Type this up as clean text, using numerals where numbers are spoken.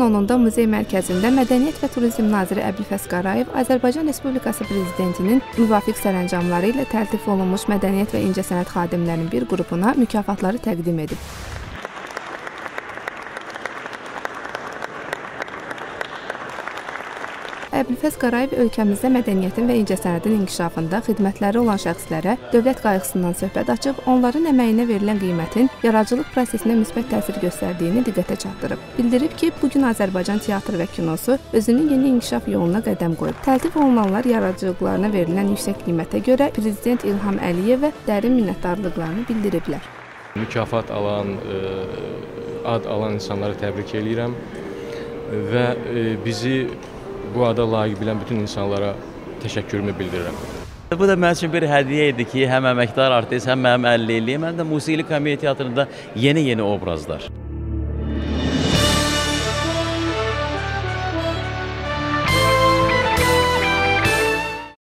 Fevralın 10-da muzey mərkəzində Mədəniyyət və Turizm naziri Əbülfəz Qarayev Azərbaycan Respublikası Prezidentinin müvafiq sərəncamları ilə təltif olunmuş mədəniyyət və incəsənət xadimlərinin bir qrupuna mükafatları təqdim edib. Əbülfəz Qarayev ölkəmizdə mədəniyyətin və incəsənətin inkişafında xidmətləri olan şəxslərə dövlət qayğısından söhbət açıb, onların əməyinə verilən qiymətin yaradıcılıq prosesinə müsbət təsir göstərdiyini diqqətə çatdırıb. Bildirib ki, bugün Azərbaycan teatr və kinosu özünün yeni inkişaf yoluna qədəm qoyub. Təltif olunanlar yaradıcılıqlarına verilən yüksək qiymətə görə Prezident İlham Əliyevə dərin minnətdarlıqlarını bildiriblər. Mükafat alan, ad alan insanları təbrik edirəm və bizi bu ada layiq bilən bütün insanlara təşəkkürümü bildirirəm. Bu da mənim üçün bir hədiyyə idi ki, həm əməkdar artist, həm mənim əliliyim, həm də musiqili komediya teatrında yeni obrazlar.